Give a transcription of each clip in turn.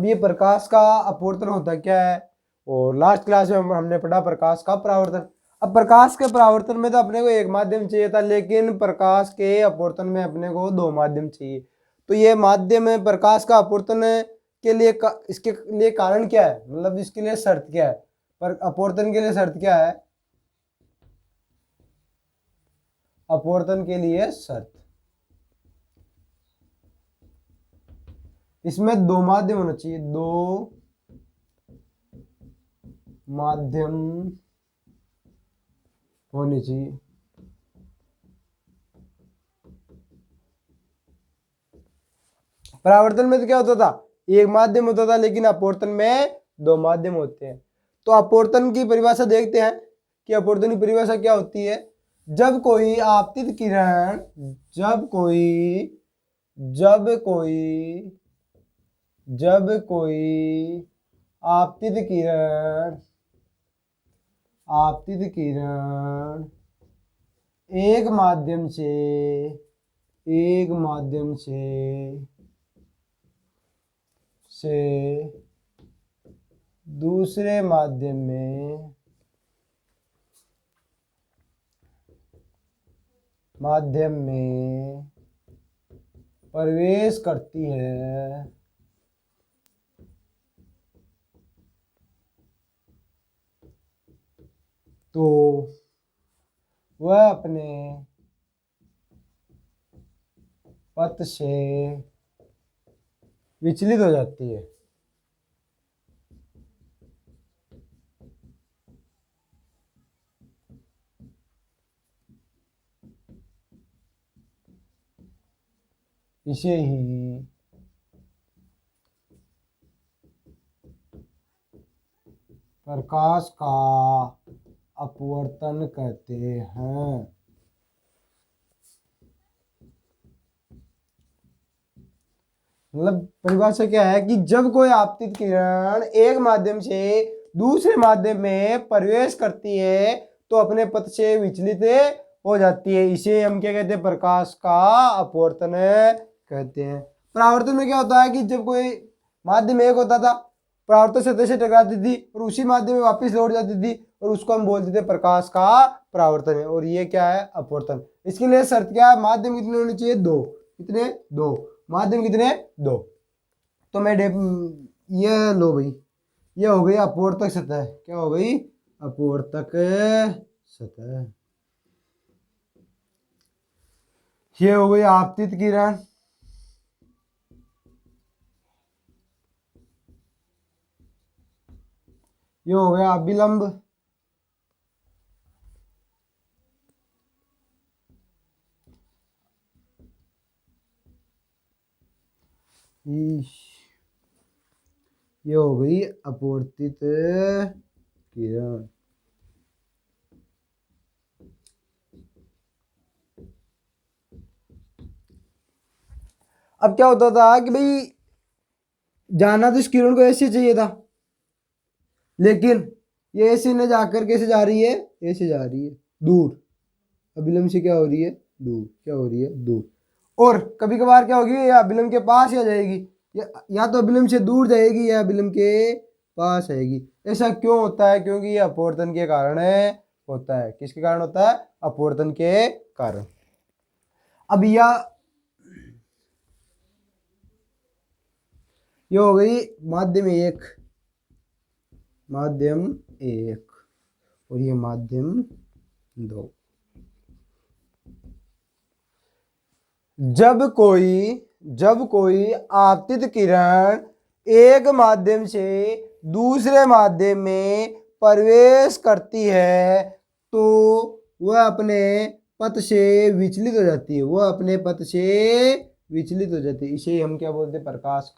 अब ये प्रकाश का अपवर्तन होता क्या है, और लास्ट क्लास में हमने पढ़ा प्रकाश का परावर्तन। अब प्रकाश के परावर्तन में तो अपने को एक माध्यम चाहिए था, लेकिन प्रकाश के अपवर्तन में अपने को दो माध्यम चाहिए। तो ये माध्यम है प्रकाश का अपवर्तन के लिए इसके लिए कारण क्या है, मतलब इसके लिए शर्त क्या है, पर अपवर्तन के लिए शर्त क्या है, अपवर्तन के लिए शर्त, इसमें दो माध्यम होना चाहिए, दो माध्यम होनी चाहिए। परावर्तन में तो क्या होता था, एक माध्यम होता था, लेकिन अपवर्तन में दो माध्यम होते हैं। तो अपवर्तन की परिभाषा देखते हैं कि अपवर्तन की परिभाषा क्या होती है। जब कोई आपतित किरण जब कोई आपतित किरण एक माध्यम से दूसरे माध्यम में प्रवेश करती है तो वह अपने पथ से विचलित हो जाती है। इसे ही प्रकाश का अपवर्तन कहते हैं। मतलब परिभाषा क्या है कि जब कोई आपतित किरण एक माध्यम से दूसरे माध्यम में प्रवेश करती है तो अपने पथ से विचलित हो जाती है, इसे हम क्या कहते हैं, प्रकाश का अपवर्तन कहते हैं। परावर्तन में क्या होता है कि जब कोई माध्यम एक होता था, परावर्तन सतह से टकराती थी और उसी माध्यम में वापस लौट जाती थी, और उसको हम बोलते थे प्रकाश का परावर्तन है, और ये क्या है, अपवर्तन। इसके लिए शर्त क्या है, माध्यम कितने होने चाहिए, दो। कितने, दो माध्यम, कितने, दो। तो मैं ये लो भाई, ये हो गई अपवर्तक सतह, क्या हो गई, अपवर्तक सतह। ये हो गई आपतित किरण, ये हो गया अभिलंब, ये हो गई अपवर्तित किरण। अब क्या होता था कि भाई जाना तो इस किरण को ऐसे चाहिए था, लेकिन ये ऐसे न जाकर कैसे जा रही है, ऐसे जा रही है दूर, अभिलंब से क्या हो रही है, दूर, क्या हो रही है, दूर। और कभी कभार क्या होगी, या अभिलंब के पास आ जाएगी, या तो अभिलंब से दूर जाएगी या अभिलंब के पास आएगी। ऐसा क्यों होता है, क्योंकि ये अपवर्तन के कारण होता है। किसके कारण होता है, अपवर्तन के कारण। अब ये हो गई माध्यम एक, और ये माध्यम दो। जब कोई आपतित किरण एक माध्यम से दूसरे माध्यम में प्रवेश करती है तो वह अपने पथ से विचलित हो जाती है, इसे हम क्या बोलते हैं, प्रकाश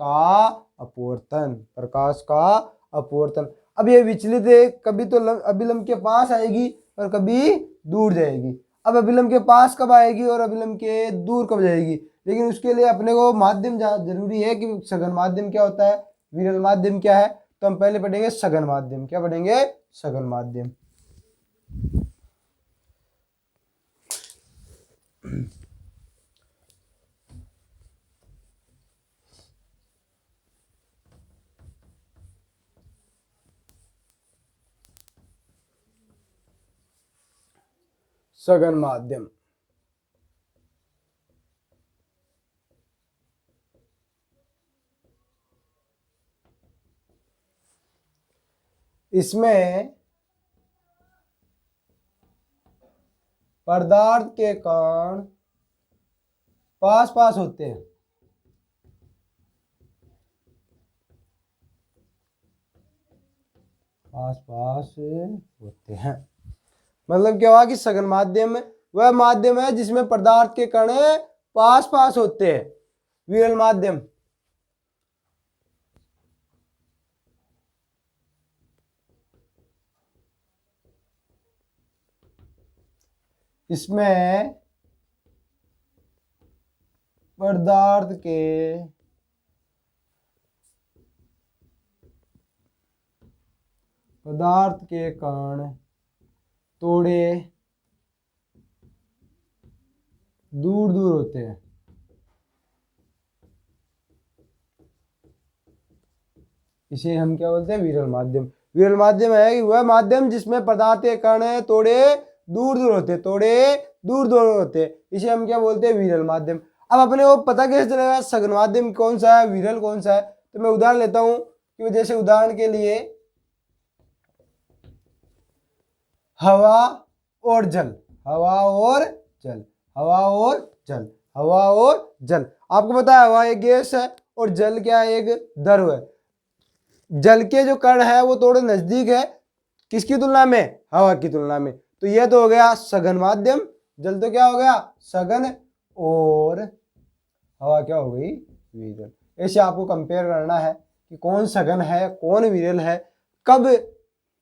का अपवर्तन। अब ये विचलित है, कभी तो अभिलंब के पास आएगी और कभी दूर जाएगी। अब अभिलंब के पास कब आएगी और अभिलंब के दूर कब जाएगी, लेकिन उसके लिए अपने को माध्यम जरूरी है कि सघन माध्यम क्या होता है, विरल माध्यम क्या है। तो हम पहले पढ़ेंगे सघन माध्यम। क्या पढ़ेंगे, सघन माध्यम। सघन माध्यम। इसमें पदार्थ के कण पास पास होते हैं। पास पास होते हैं मतलब क्या हुआ कि सघन माध्यम वह माध्यम है जिसमें पदार्थ के कण पास पास होते हैं। विरल माध्यम इसमें पदार्थ के कण थोड़े दूर दूर होते हैं। इसे हम क्या बोलते हैं? विरल माध्यम। विरल माध्यम है कि वह माध्यम जिसमें पदार्थ के कण थोड़े दूर दूर होते, थोड़े दूर दूर होते, इसे हम क्या बोलते हैं? विरल माध्यम। अब अपने को पता कैसे चलेगा सघन माध्यम कौन सा है, विरल कौन सा है? तो मैं उदाहरण लेता हूं कि जैसे उदाहरण के लिए हवा और जल, हवा और जल, हवा और जल, हवा और जल। आपको पता है हवा एक गैस है और जल क्या है? एक द्रव है। जल के जो कण है वो थोड़े नजदीक है, किसकी तुलना में? हवा की तुलना में। तो यह तो हो गया सघन माध्यम। जल तो क्या हो गया? सघन, और हवा क्या हो गई? विरल। ऐसे आपको कंपेयर करना है कि कौन सघन है, कौन विरल है, कब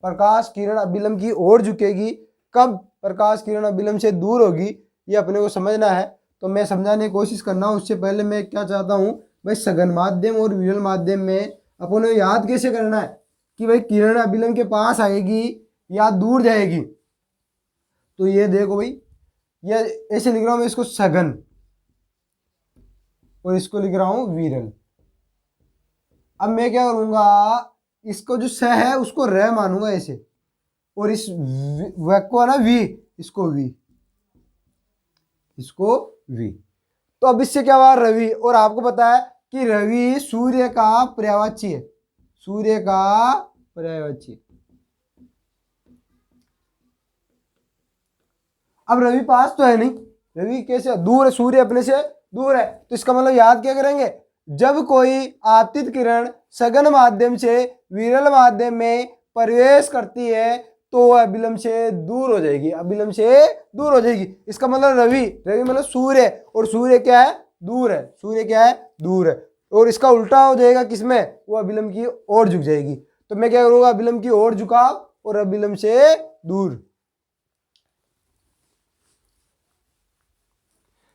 प्रकाश किरण अभिलंब की ओर झुकेगी, कब प्रकाश किरण अभिलंब से दूर होगी, ये अपने को समझना है। तो मैं समझाने की कोशिश करना हूँ। उससे पहले मैं क्या चाहता हूँ भाई, सघन माध्यम और विरल माध्यम में अपन को याद कैसे करना है कि भाई किरण अभिलंब के पास आएगी या दूर जाएगी। तो ये देखो भाई, ये ऐसे लिख रहा हूं मैं इसको सघन और इसको लिख रहा हूं विरल। अब मैं क्या करूंगा, इसको जो स है उसको र मानूंगा ऐसे, और इस व को ना वी, इसको वी, इसको वी। तो अब इससे क्या हुआ? रवि। और आपको पता है कि रवि सूर्य का पर्यायवाची है, सूर्य का पर्यायवाची। अब रवि पास तो है नहीं, रवि कैसे? दूर है, सूर्य अपने से दूर है। तो इसका मतलब याद क्या करेंगे? जब कोई आपतित किरण सघन माध्यम से विरल माध्यम में प्रवेश करती है तो वह अभिलंब से दूर हो जाएगी, अभिलंब से दूर हो जाएगी। इसका मतलब रवि, रवि मतलब सूर्य, और सूर्य क्या है? दूर है। सूर्य क्या है? दूर है। और इसका उल्टा हो जाएगा किसमें? वो अभिलंब की ओर झुक जाएगी। तो मैं क्या करूंगा? अभिलंब की ओर झुकाव और अभिलंब से दूर।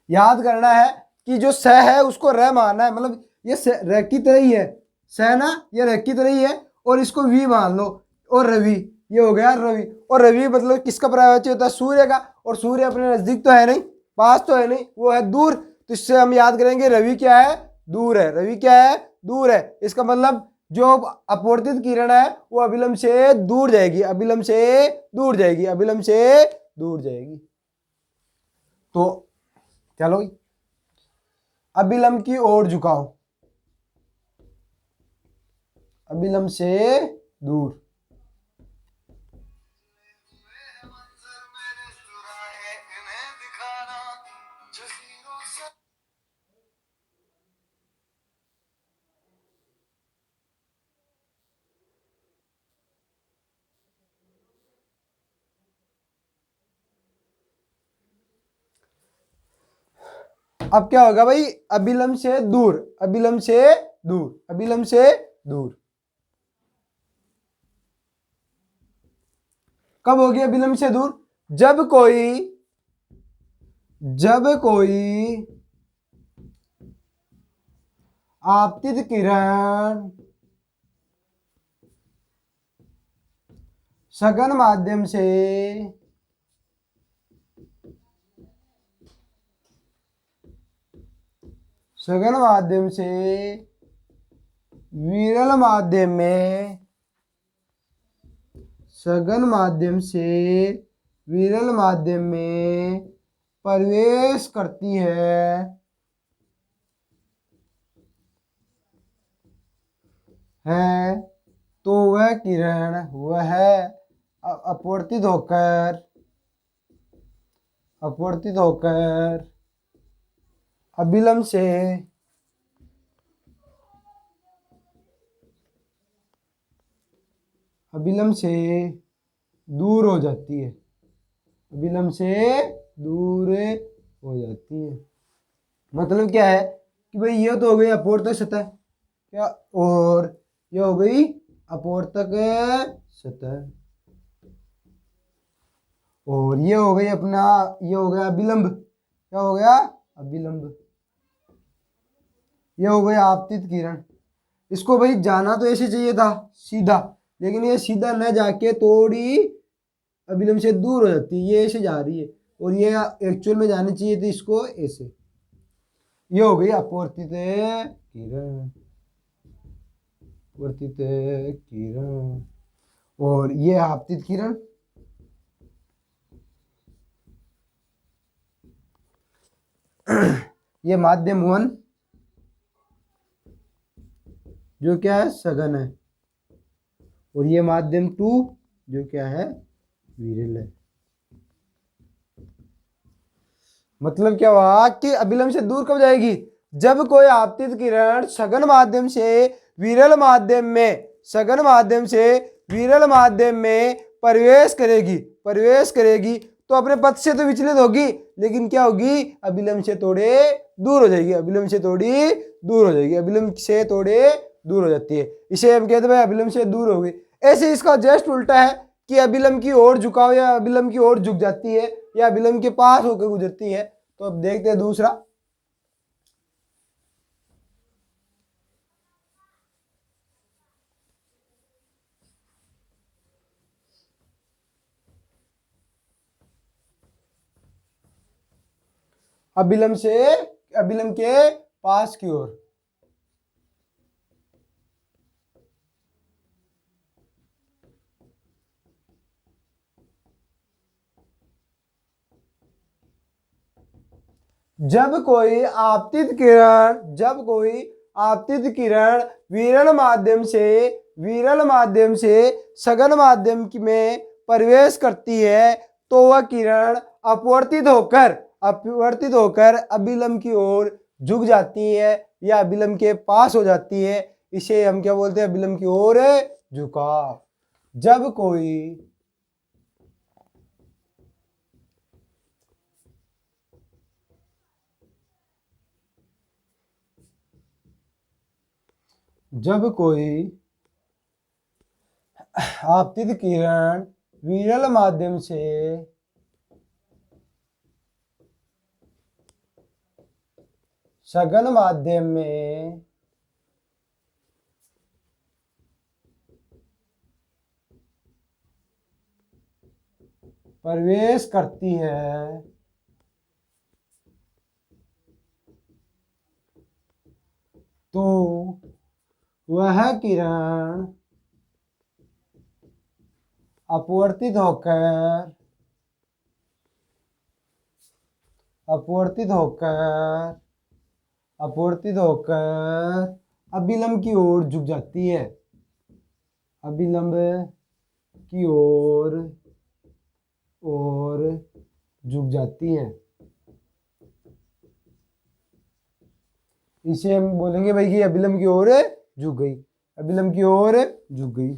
याद करना है कि जो स है उसको र मानना है, मतलब ये र की तरह ही है, स ना, ये र की तरह ही है, और इसको वी मान लो, और रवि, ये हो गया रवि। और रवि मतलब किसका पर्यायवाची होता है? सूर्य का। और सूर्य अपने नजदीक तो है नहीं, पास तो है नहीं, वो है दूर। तो इससे हम याद करेंगे रवि क्या है? दूर है। रवि क्या है? दूर है। इसका मतलब जो अपवर्तित किरण है वो अभिलंब से दूर जाएगी, अभिलंब से दूर जाएगी, अभिलंब से दूर जाएगी। तो चलो अभिलंब की ओर झुकाओ, अभिलंब से दूर। अब क्या होगा भाई? अभिलंब से दूर, अभिलंब से दूर, अभिलंब से दूर। कब होगी अभिलंब से दूर? जब कोई आपतित किरण सघन माध्यम से विरल माध्यम में, सघन माध्यम से विरल माध्यम में प्रवेश करती है तो वह किरण वह अपवर्तित होकर अभिलंब से दूर हो जाती है। अभिलंब से दूर हो जाती है। मतलब क्या है कि भाई ये तो हो गई अपवर्तक सतह, क्या, और ये हो गई अपवर्तक सतह, और ये हो गई अपना, ये हो गया अभिलंब, क्या हो गया, अभिलंब। ये हो गई आपतित किरण। इसको भाई जाना तो ऐसे चाहिए था सीधा, लेकिन ये सीधा न जाके थोड़ी अभिलंब से दूर हो जाती है, ये ऐसे जा रही है, और ये एक्चुअल में जानी चाहिए थी इसको ऐसे। ये हो गई अपवर्तित किरण, अपवर्तित किरण, और ये आपतित किरण। ये माध्यम 1 जो क्या है, सघन है, और ये माध्यम 2 जो क्या है, विरल है। मतलब क्या हुआ कि अभिलंब से दूर कब जाएगी, जब कोई आपतित किरण सघन माध्यम से विरल माध्यम में, सघन माध्यम से विरल माध्यम में प्रवेश करेगी तो अपने पथ से तो विचलित होगी, लेकिन क्या होगी, अभिलंब से थोड़े दूर हो जाएगी, अभिलंब से थोड़ी दूर हो जाएगी, अभिलंब से थोड़े दूर हो जाती है। इसे हम कहते हैं भाई अभिलंब से दूर हो गई। ऐसे इसका जस्ट उल्टा है कि अभिलंब की ओर झुकाव या अभिलंब की ओर झुक जाती है या अभिलंब के पास होकर गुजरती है। तो अब देखते हैं दूसरा। अभिलंब से अभिलंब के पास की ओर, जब कोई आपतित किरण विरल माध्यम से सघन माध्यम में प्रवेश करती है तो वह किरण अपवर्तित होकर अभिलंब की ओर झुक जाती है या अभिलंब के पास हो जाती है। इसे हम क्या बोलते हैं, अभिलंब की ओर झुकाव। जब कोई आपतित किरण विरल माध्यम से सघन माध्यम में प्रवेश करती है तो वह किरण अपवर्तित होकर अभिलंब की ओर झुक जाती है, अभिलंब की ओर झुक जाती है। इसे हम बोलेंगे भाई कि अभिलंब की ओर झुक गई, अभिलंब की ओर झुक गई।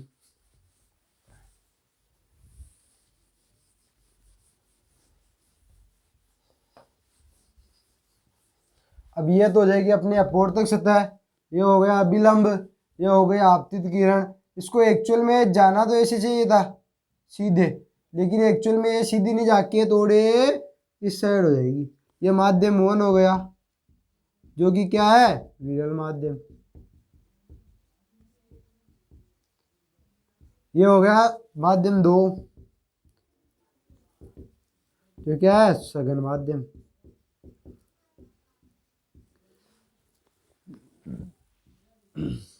अब ये तो हो जाएगी अपनी अपवर्तक सतह, ये हो गया अभिलंब, ये हो गई आपतित किरण। इसको एक्चुअल में जाना तो ऐसे चाहिए था सीधे, लेकिन एक्चुअल में ये सीधी नहीं जाके थोड़े इस साइड हो जाएगी। ये माध्यम 1 हो गया जो कि क्या है, विरल माध्यम। ये हो गया माध्यम 2 जो क्या है, सघन माध्यम।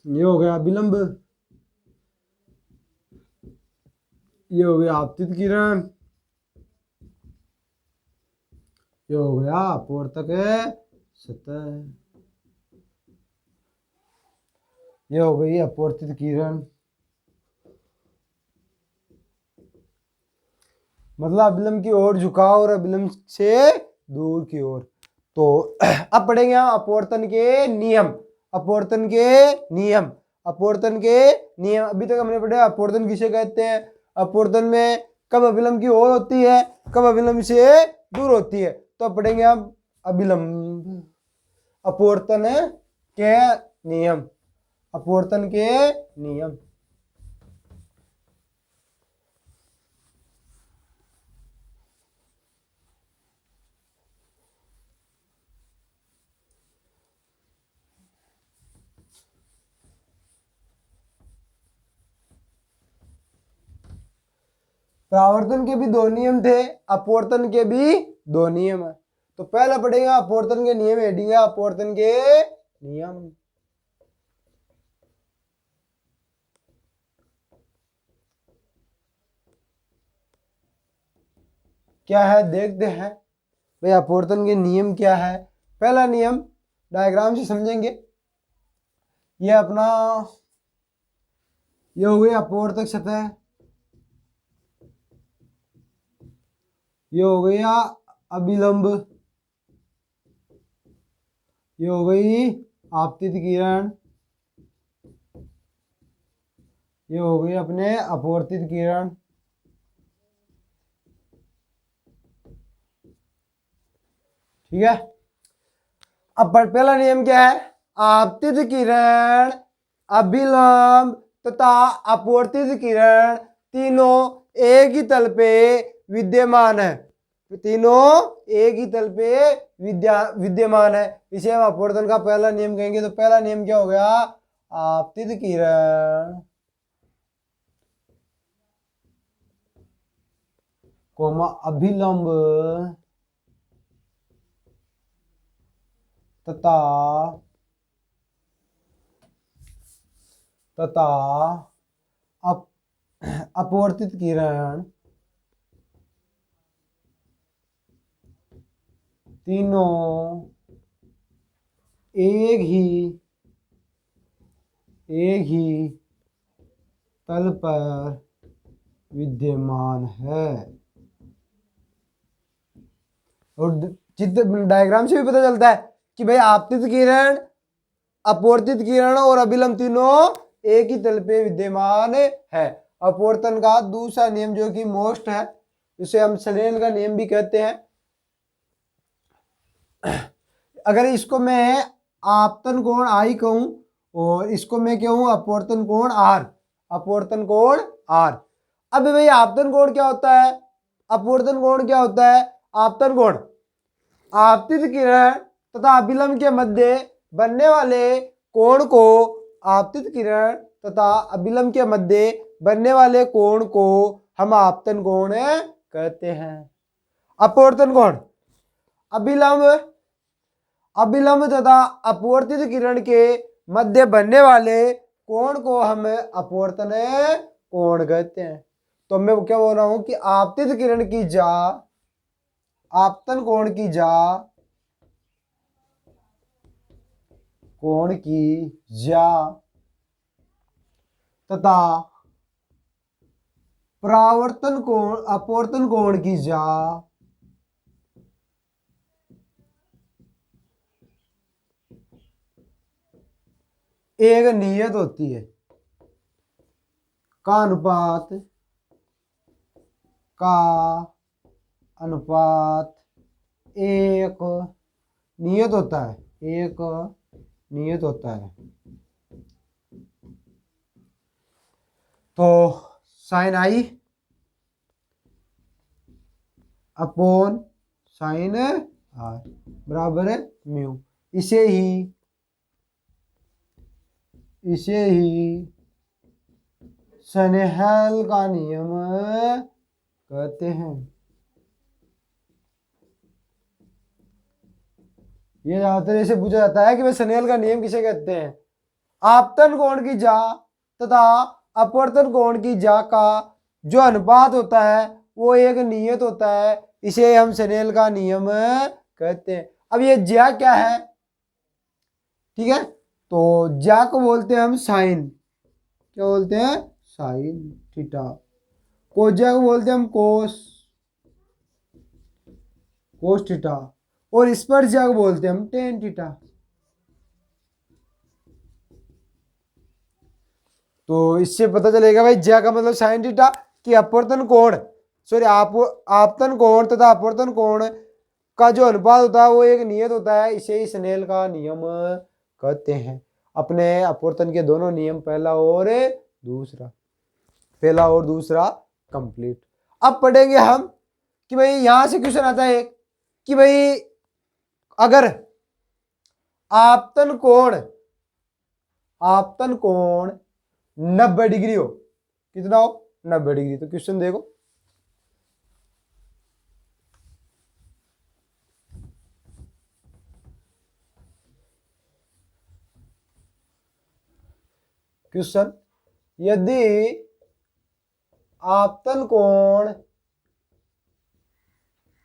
ये हो गया अभिलंब, ये हो गया आपतित किरण, ये हो गया अपवर्तक सतह, ये हो गई अपवर्तित किरण। मतलब अभिलंब की ओर झुकाव और अभिलंब से दूर की ओर। तो अब पढ़ेंगे हम अपवर्तन के नियम। अपवर्तन के नियम, अपवर्तन के नियम। अभी तक हमने पढ़ा अपवर्तन किसे कहते हैं, अपवर्तन में कब अभिलंब की ओर होती है, कब अभिलंब से दूर होती है। तो अब पढ़ेंगे हम अभिलंब, अपवर्तन के नियम, अपवर्तन के नियम। परावर्तन के भी दो नियम थे, अपवर्तन के भी दो नियम है। तो पहला पढ़ेगा अपवर्तन के नियम, हेडिंग है अपवर्तन के नियम। क्या है देखते हैं भाई, अपवर्तन के नियम क्या है। पहला नियम डायग्राम से समझेंगे। ये अपना, ये हो गई अपवर्तक सतह, ये हो गया अभिलंब, ये हो गई आपतित किरण, ये हो गई अपने अपवर्तित किरण। ठीक है। अब पहला नियम क्या है, आपतित किरण, अभिलंब तथा अपवर्तित किरण तीनों एक ही तल पे विद्यमान है, तीनों एक ही तल पे विद्यमान है। इसे हम अपवर्तन का पहला नियम कहेंगे। तो पहला नियम क्या हो गया, आपतित किरण कोमा अभिलंब तथा अपवर्तित किरण तीनों एक ही तल पर विद्यमान है। और चित्र डायग्राम से भी पता चलता है कि भाई आपतित किरण, अपवर्तित किरण और अभिलंब तीनों एक ही तल पे विद्यमान है। अपवर्तन का दूसरा नियम जो कि मोस्ट है, इसे हम स्नेल का नियम भी कहते हैं। अगर इसको मैं आपतन कोण आई कहूं और इसको मैं कहूं अपवर्तन कोण आर, अपवर्तन कोण आर। अब भाई आपतन कोण क्या होता है, अपवर्तन कोण क्या होता है। आपतन कोण आपतित किरण तथा अभिलंब के मध्य बनने वाले कोण को, आपतित किरण तथा अभिलंब के मध्य बनने वाले कोण को हम आपतन कोण कहते हैं। अपवर्तन कोण अभिलंब तथा अपवर्तित किरण के मध्य बनने वाले कोण को हम अपवर्तन कोण कहते हैं। तो मैं क्या बोल रहा हूं कि आपतित किरण की जा, आपतन कोण की जा, कोण की जा तथा परावर्तन कोण, अपवर्तन कोण की जा एक नियत होती है, का अनुपात एक नियत होता है, एक नियत होता है। तो sine i upon sine r बराबर है म्यू। इसे ही स्नेहल का नियम कहते हैं। ये ज्यादातर ऐसे पूछा जाता है कि भाई स्नेहल का नियम किसे कहते हैं। आपतन कोण की जा तथा अपवर्तन कोण की जा का जो अनुपात होता है वो एक नियत होता है, इसे हम स्नेहल का नियम कहते हैं। अब ये ज्या क्या है, ठीक है, तो ज्या को बोलते हैं हम साइन, क्या बोलते हैं, साइन थीटा। कोज्या को बोलते हैं हम कोस, कोस थीटा। और स्पर्श ज्या को बोलते हैं हम टेन थीटा। तो इससे पता चलेगा भाई ज्या का मतलब साइन थीटा, कि अपवर्तन कोण, सॉरी आपतन कोण तथा अपवर्तन कोण का जो अनुपात होता है वो एक नियत होता है, इसे ही स्नेल का नियम कहते हैं। अपने अपवर्तन के दोनों नियम, पहला और दूसरा कंप्लीट। अब पढ़ेंगे हम कि भाई यहां से क्वेश्चन आता है एक, कि भाई अगर आपतन कोण 90 डिग्री हो, कितना हो, 90 डिग्री। तो क्वेश्चन देखो, क्वेश्चन, यदि आपतन कोण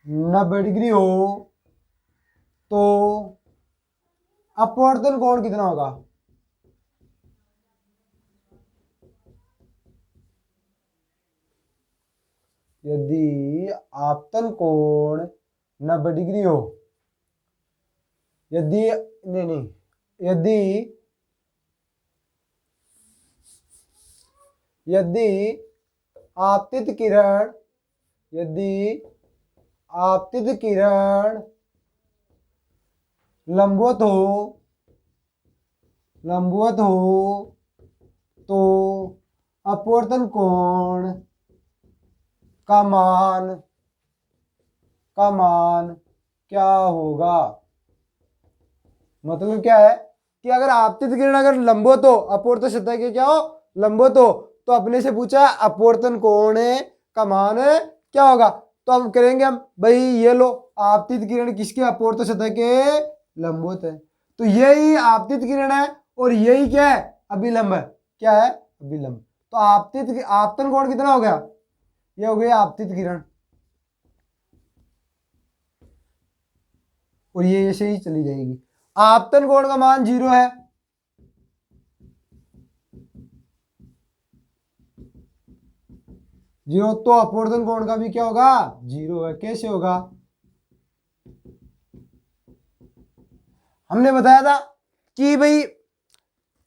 90 डिग्री हो तो अपवर्तन कोण कितना होगा। यदि आपतन कोण 90 डिग्री हो, यदि आपतित किरण लंबवत हो तो अपवर्तन कोण का मान क्या होगा। मतलब क्या है कि अगर आपतित किरण अगर लंबवत हो, अपवर्तन सतह के क्या हो, लंबवत हो, तो अपने से पूछा अपवर्तन कोण का मान क्या होगा। तो अब करेंगे हम, भाई ये लो, आपतित किरण किसके, अपवर्तन सतह के लंबवत है, तो यही आपतित किरण है और यही क्या है, अभिलंब है। क्या है, अभिलंब। तो आपतन कोण कितना हो गया, ये हो गया आपतित किरण, और ये ऐसे ही चली जाएगी। आपतन कोण का मान 0 है, जीरो, तो अपवर्तन कोण का भी क्या होगा, 0 है। कैसे होगा, हमने बताया था कि भाई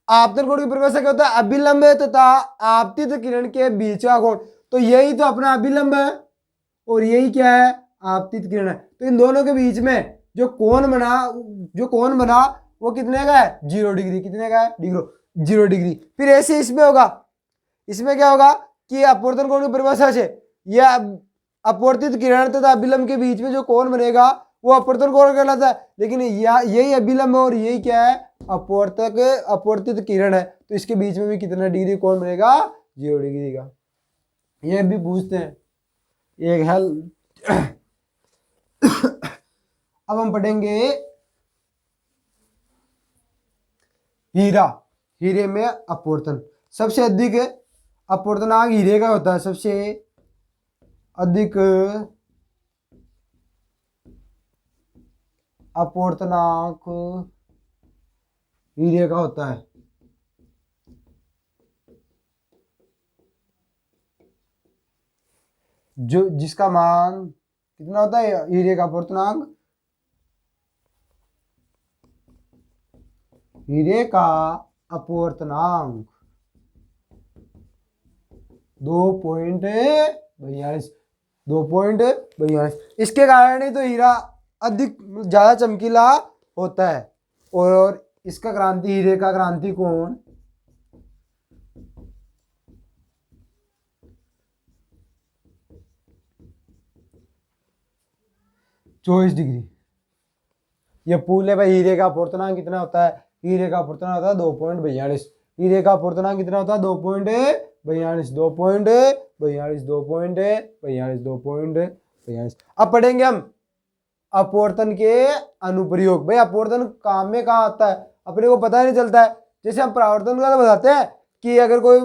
आपतन कोण की परिभाषा क्या होता है, अभिलंब तथा आपतित किरण के बीच का कोण। तो यही तो अपना अभिलंब है और यही क्या है, आपतित किरण है। तो इन दोनों के बीच में जो कोण बना वो कितने का है, 0 डिग्री। कितने का है, 0 डिग्री। फिर ऐसे इसमें होगा, इसमें क्या होगा कि अपवर्तन कोण की परिभाषा से यह अपवर्तित किरण तथा अभिलंब के बीच में जो कोण बनेगा वो अपवर्तन कोण कहलाता है। लेकिन यही अभिलंब और यही क्या है, अपवर्तित किरण है, तो इसके बीच में भी कितना डिग्री कोण बनेगा, 0 डिग्री का। ये भी पूछते हैं एक हल। अब हम पढ़ेंगे हीरे में अपवर्तन। सबसे अधिक अपवर्तनांक हीरे का होता है, सबसे अधिक अपवर्तनांक हीरे का होता है। जो जिसका मान कितना होता है, हीरे का अपवर्तनांक, हीरे का अपवर्तनांक 2.42। 2.42। इसके कारण ही तो हीरा अधिक ज्यादा चमकीला होता है। और इसका क्रांति, हीरे का क्रांति कोण 24 डिग्री। ये पूल है भाई। हीरे का अपवर्तनांक कितना होता है, हीरे का अपवर्तनांक होता है 2.42। हीरे का अपवर्तनांक कितना होता है, 2.42। 2.42। अब पढ़ेंगे हम अपवर्तन के अनुप्रयोग। भाई अपवर्तन काम में कहाँ आता है, अपने को पता ही नहीं चलता है। जैसे हम परावर्तन का तो बताते हैं कि अगर कोई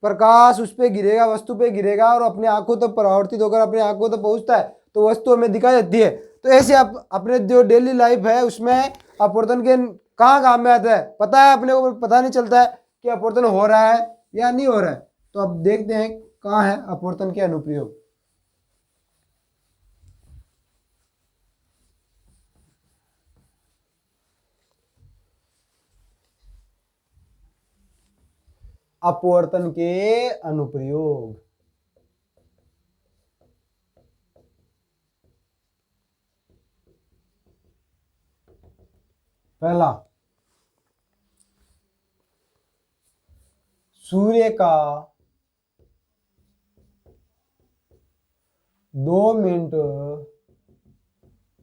प्रकाश उस पर गिरेगा, वस्तु पे गिरेगा और अपने आंखों तक परावर्तित होकर अपने आंखों तक पहुंचता है तो वस्तु हमें दिखाई देती है। तो ऐसे आप अपने जो डेली लाइफ है उसमें अपवर्तन के कहाँ काम में आता है, पता है अपने को, पता नहीं चलता है कि अपवर्तन हो रहा है या नहीं हो रहा है। तो अब देखते हैं कहाँ है अपवर्तन के अनुप्रयोग। अपवर्तन के अनुप्रयोग। पहला, सूर्य का 2 मिनट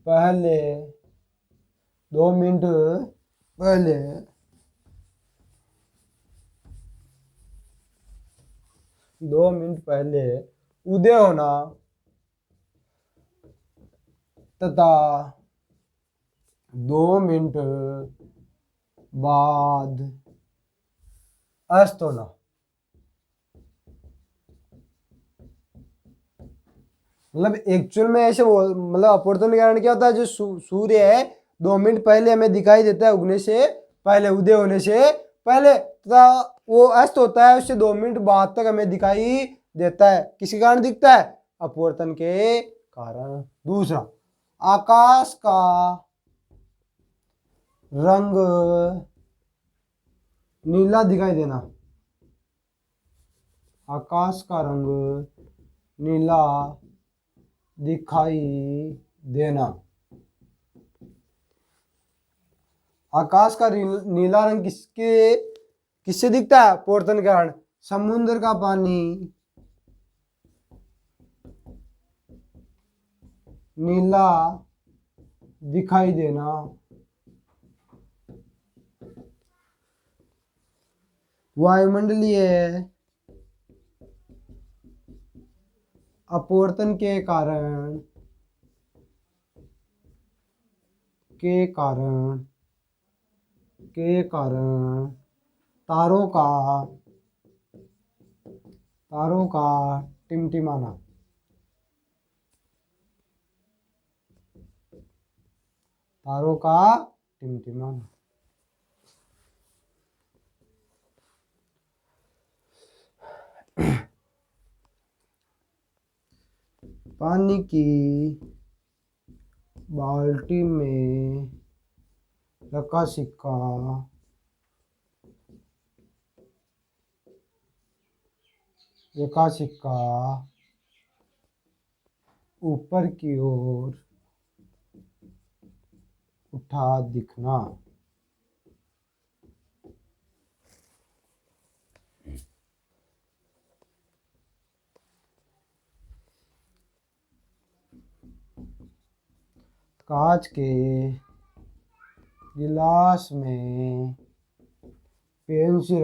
पहले 2 मिनट पहले 2 मिनट पहले उदय होना तथा 2 मिनट बाद अस्त होना। मतलब एक्चुअल में ऐसे मतलब अपवर्तन के कारण क्या होता है, जो सूर्य है 2 मिनट पहले हमें दिखाई देता है उगने से पहले, उदय होने से पहले, तथा वो अस्त होता है उससे 2 मिनट बाद तक हमें दिखाई देता है। किसके कारण दिखता है? अपवर्तन के कारण। दूसरा, आकाश का रंग नीला दिखाई देना। आकाश का रंग नीला दिखाई देना। आकाश का नीला रंग किससे दिखता है? अपवर्तन के कारण। समुद्र का पानी नीला दिखाई देना। वायुमंडलीय अपवर्तन के कारण तारों का टिमटिमाना। तारों का टिमटिमाना। पानी की बाल्टी में रखा सिक्का ऊपर की ओर उठा दिखना। कांच के गिलास में पेंसिल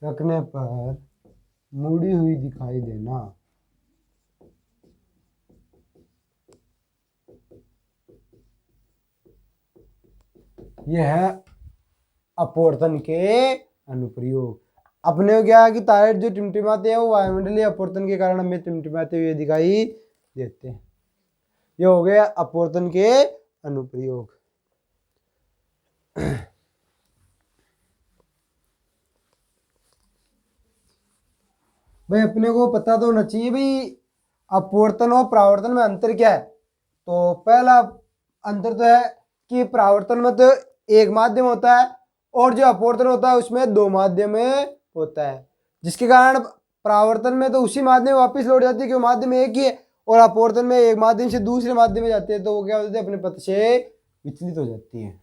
रखने पर मुड़ी हुई दिखाई देना। यह है अपवर्तन के अनुप्रयोग। अपने को क्या है कि तारे जो टिमटिमाते हैं वो वायुमंडलीय अपवर्तन के कारण हमें टिमटिमाते हुए दिखाई देते हैं। ये हो गया अपवर्तन के अनुप्रयोग। भाई अपने को पता तो होना चाहिए भाई अपवर्तन और परावर्तन में अंतर क्या है। तो पहला अंतर तो है कि परावर्तन में तो एक माध्यम होता है और जो अपवर्तन होता है उसमें 2 माध्यम होता है, जिसके कारण परावर्तन में तो उसी माध्यम में वापस लौट जाती है क्योंकि माध्यम एक ही है, और अपवर्तन में एक माध्यम से दूसरे माध्यम में जाते हैं तो वो क्या होते हैं, अपने पथ से विचलित हो जाती है।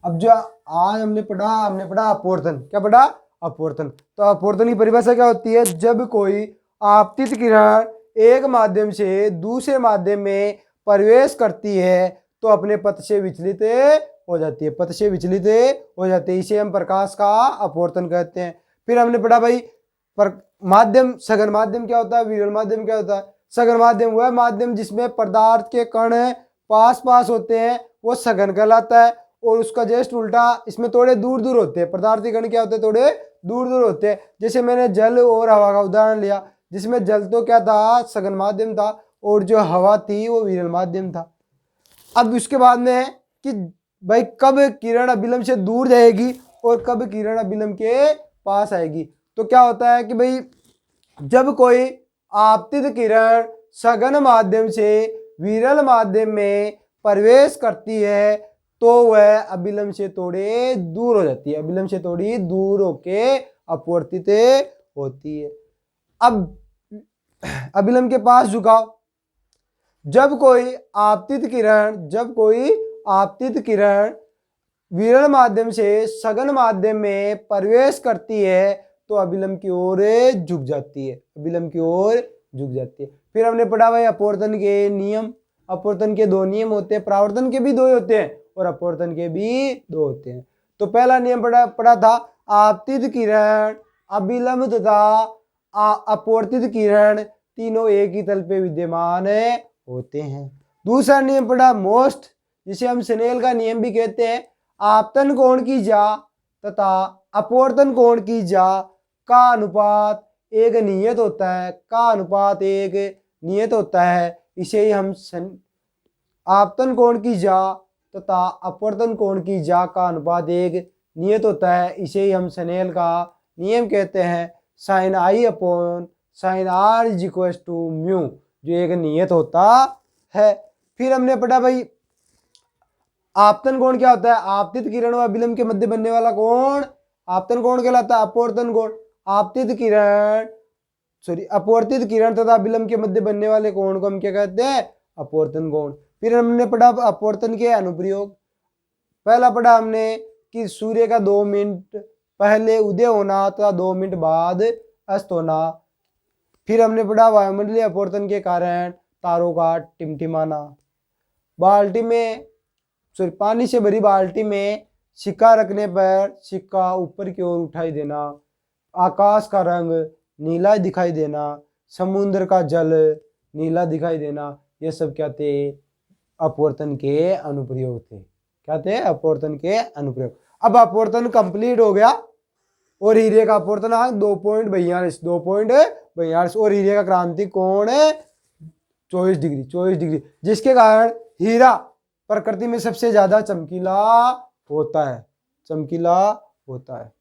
अब जो आज हमने पढ़ा अपवर्तन। क्या पढ़ा? अपवर्तन। तो अपवर्तन की परिभाषा क्या होती है? जब कोई आपतित किरण एक माध्यम से दूसरे माध्यम में प्रवेश करती है तो अपने पथ से विचलित हो जाती है, पथ से विचलित हो जाती है। इसे हम प्रकाश का अपवर्तन कहते हैं। फिर हमने पढ़ा भाई माध्यम, सघन माध्यम क्या होता है, विरल माध्यम क्या होता है। सघन माध्यम वह माध्यम जिसमें पदार्थ के कण पास पास होते हैं वो सघन कहलाता है, और उसका जस्ट उल्टा इसमें थोड़े दूर दूर होते हैं। पदार्थीय कण क्या होते हैं, थोड़े दूर दूर होते हैं। जैसे मैंने जल और हवा का उदाहरण लिया, जिसमें जल तो क्या था, सघन माध्यम था, और जो हवा थी वो विरल माध्यम था। अब उसके बाद में है कि भाई कब किरण अभिलंब से दूर जाएगी और कब किरण अभिलंब के पास आएगी। तो क्या होता है कि भाई जब कोई आपतित किरण सघन माध्यम से विरल माध्यम में प्रवेश करती है तो वह अभिलंब से थोड़े दूर हो जाती है, अभिलंब से थोड़ी दूर होके अपवर्तित होती है। अब अभिलंब के पास झुकाव, जब कोई आपतित किरण विरल माध्यम से सघन माध्यम में प्रवेश करती है तो अभिलंब की ओर झुक जाती है, अभिलंब की ओर झुक जाती है। फिर हमने पढ़ा भाई अपवर्तन के नियम। अपवर्तन के 2 नियम होते हैं, परावर्तन के भी 2 ही होते हैं और अपवर्तन के भी 2 होते हैं। तो पहला नियम पढ़ा था, आपतित किरण, अभिलंब तथा अपवर्तित किरण तीनों एक ही तल पे विद्यमान होते हैं। दूसरा नियम पढ़ा मोस्ट, जिसे हम स्नेल का नियम भी कहते हैं। आपतन कोण की जा तथा अपवर्तन कोण की जा का अनुपात एक नियत होता है, का अनुपात एक नियत होता है। इसे ही हम आपतन कोण की जा तथा अपवर्तन कोण की जा का अनुपात एक नियत होता है, इसे ही हम स्नेल का नियम कहते हैं। Sine i upon sine r is equal to mu, जो एक नियत होता है। फिर हमने पढ़ा भाई आपतन कोण क्या होता है, आपतित किरण व अभिलंब के मध्य बनने वाला कोण आपतन कोण कहलाता है। अपवर्तन कोण अपवर्तित किरण तथा अभिलंब के मध्य बनने वाले कोण को हम क्या कहते हैं, अपवर्तन कोण। फिर हमने पढ़ा अपवर्तन के अनुप्रयोग। पहला पढ़ा हमने कि सूर्य का 2 मिनट पहले उदय होना तथा 2 मिनट बाद अस्त होना। फिर हमने पढ़ा वायुमंडलीय अपवर्तन के कारण तारों का टिमटिमाना। पानी से भरी बाल्टी में सिक्का रखने पर सिक्का ऊपर की ओर उठाई देना, आकाश का रंग नीला दिखाई देना, समुद्र का जल नीला दिखाई देना, ये सब क्या थे, अपवर्तन के अनुप्रयोग थे। क्या थे, अपवर्तन के अनुप्रयोग। अब अपवर्तन कंप्लीट हो गया और हीरे का अपवर्तनांक 2.42 और हीरे का क्रांतिक कोण 24 डिग्री, जिसके कारण हीरा प्रकृति में सबसे ज्यादा चमकीला होता है।